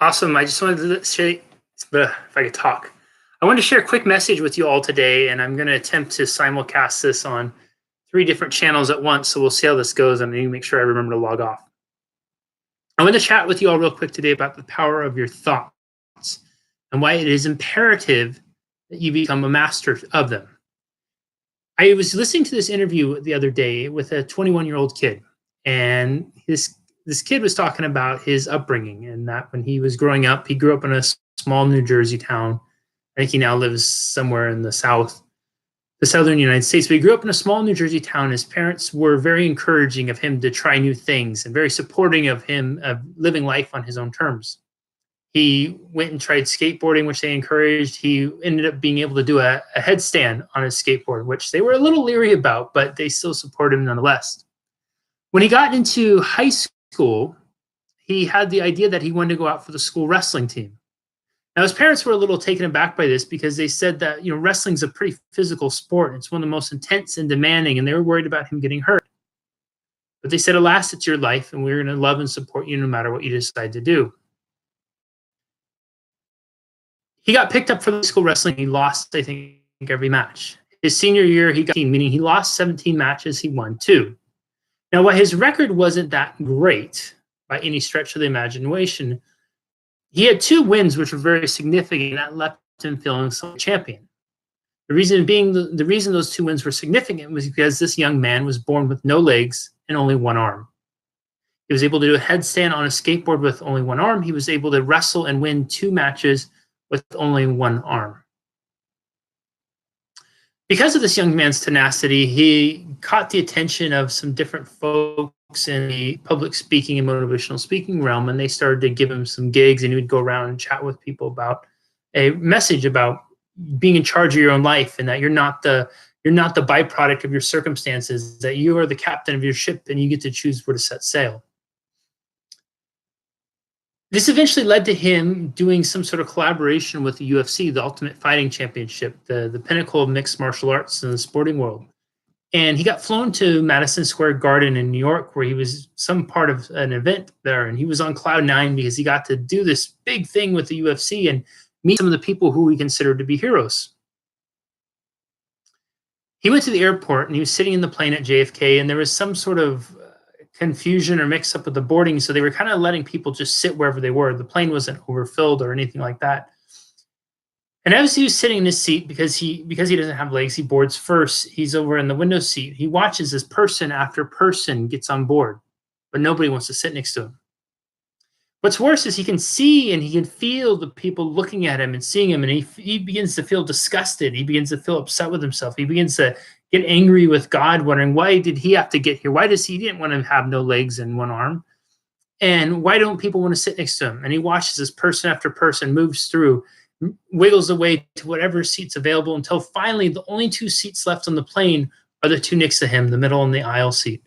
Awesome. I just wanted to share, if I could talk, I wanted to share a quick message with you all today, and I'm going to attempt to simulcast this on three different channels at once. So we'll see how this goes. I need to make sure I remember to log off. I want to chat with you all real quick today about the power of your thoughts and why it is imperative that you become a master of them. I was listening to this interview the other day with a 21-year-old kid, and this kid was talking about his upbringing and that when he was growing up, he grew up in a small New Jersey town. I think he now lives somewhere in the southern United States. But he grew up in a small New Jersey town. His parents were very encouraging of him to try new things and very supporting of him of living life on his own terms. He went and tried skateboarding, which they encouraged. He ended up being able to do a headstand on his skateboard, which they were a little leery about, but they still supported him nonetheless. When he got into high school, he had the idea that he wanted to go out for the school wrestling team. Now, his parents were a little taken aback by this because they said that, wrestling's a pretty physical sport. It's one of the most intense and demanding, and they were worried about him getting hurt. But they said, alas, it's your life, and we're going to love and support you no matter what you decide to do. He got picked up for the school wrestling. He lost, I think, every match. His senior year, he got 18, meaning he lost 17 matches. He won 2. Now, while his record wasn't that great by any stretch of the imagination, he had 2 wins, which were very significant, and that left him feeling like a champion. The reason being, the reason those 2 wins were significant was because this young man was born with no legs and only one arm. He was able to do a headstand on a skateboard with only one arm. He was able to wrestle and win 2 matches with only one arm. Because of this young man's tenacity, he caught the attention of some different folks in the public speaking and motivational speaking realm, and they started to give him some gigs, and he would go around and chat with people about a message about being in charge of your own life, and that you're not the byproduct of your circumstances, that you are the captain of your ship and you get to choose where to set sail. This eventually led to him doing some sort of collaboration with the UFC, the Ultimate Fighting Championship, the pinnacle of mixed martial arts in the sporting world. And he got flown to Madison Square Garden in New York, where he was some part of an event there. And he was on cloud 9 because he got to do this big thing with the UFC and meet some of the people who he considered to be heroes. He went to the airport and he was sitting in the plane at JFK, and there was some sort of confusion or mix up with the boarding, so they were kind of letting people just sit wherever they were. The plane wasn't overfilled or anything like that. And as he was sitting in his seat, because he doesn't have legs, he boards first. He's over in the window seat. He watches as person after person gets on board, but nobody wants to sit next to him. What's worse is he can see and he can feel the people looking at him and seeing him, and he begins to feel disgusted. He begins to feel upset with himself. He begins to get angry with God, wondering, why did he have to get here? Why does he didn't want to have no legs and one arm? And why don't people want to sit next to him? And he watches as person after person moves through, wiggles away to whatever seat's available, until finally the only 2 seats left on the plane are the 2 next to him, the middle and the aisle seat.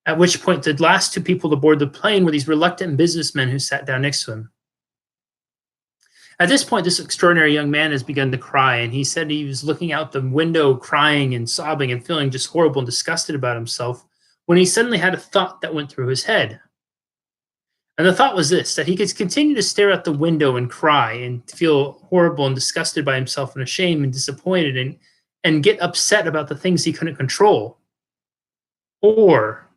At which point, the last 2 people to board the plane were these reluctant businessmen who sat down next to him. At this point, this extraordinary young man has begun to cry, and he said he was looking out the window crying and sobbing and feeling just horrible and disgusted about himself when he suddenly had a thought that went through his head. And the thought was this, that he could continue to stare out the window and cry and feel horrible and disgusted by himself and ashamed and disappointed and get upset about the things he couldn't control. Or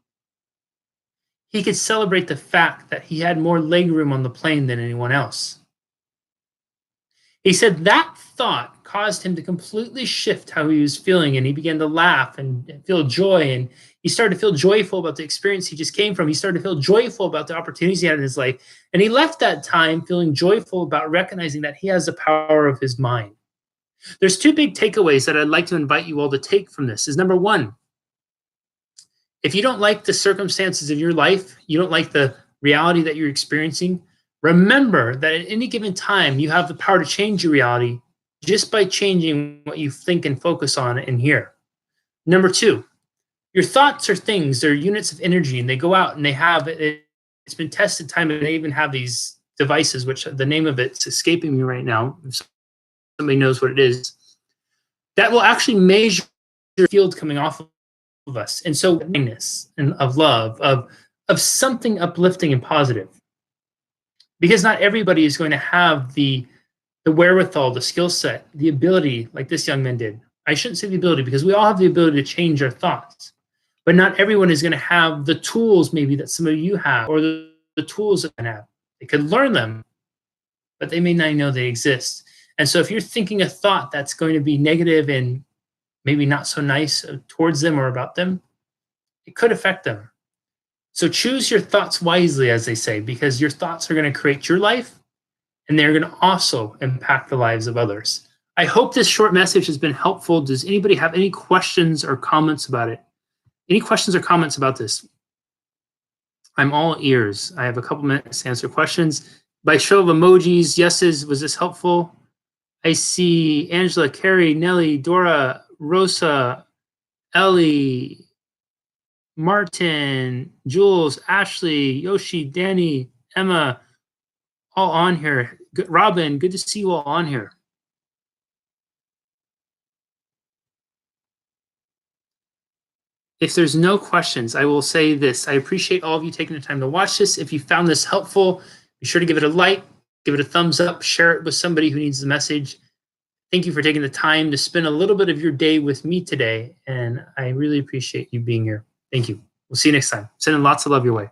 he could celebrate the fact that he had more legroom on the plane than anyone else. He said that thought caused him to completely shift how he was feeling, and he began to laugh and feel joy, and he started to feel joyful about the experience he just came from. He started to feel joyful about the opportunities he had in his life, and he left that time feeling joyful about recognizing that he has the power of his mind. There's 2 big takeaways that I'd like to invite you all to take from this. Is number 1, if you don't like the circumstances of your life, you don't like the reality that you're experiencing, remember that at any given time, you have the power to change your reality just by changing what you think and focus on in here. Number 2, your thoughts are things, they're units of energy, and they go out and they have, it's been tested time, and they even have these devices, which the name of it's escaping me right now. If somebody knows what it is, that will actually measure the field coming off of us. And so kindness and of love, of something uplifting and positive. because not everybody is going to have the wherewithal, the skill set, the ability, like this young man did. I shouldn't say the ability, because we all have the ability to change our thoughts, but not everyone is going to have the tools maybe that some of you have, or the tools that they have. They could learn them, but they may not know they exist. And so if you're thinking a thought that's going to be negative and maybe not so nice towards them or about them, it could affect them. So choose your thoughts wisely, as they say, because your thoughts are going to create your life, and they're going to also impact the lives of others. I hope this short message has been helpful. Does anybody have any questions or comments about it? Any questions or comments about this? I'm all ears. I have a couple minutes to answer questions. By show of emojis, yeses, was this helpful? I see Angela, Carrie, Nellie, Dora, Rosa, Ellie, Martin, Jules, Ashley, Yoshi, Danny, Emma, all on here. Robin, good to see you all on here. If there's no questions, I will say this. I appreciate all of you taking the time to watch this. If you found this helpful, be sure to give it a like, give it a thumbs up, share it with somebody who needs the message. Thank you for taking the time to spend a little bit of your day with me today, and I really appreciate you being here. Thank you. We'll see you next time. Sending lots of love your way.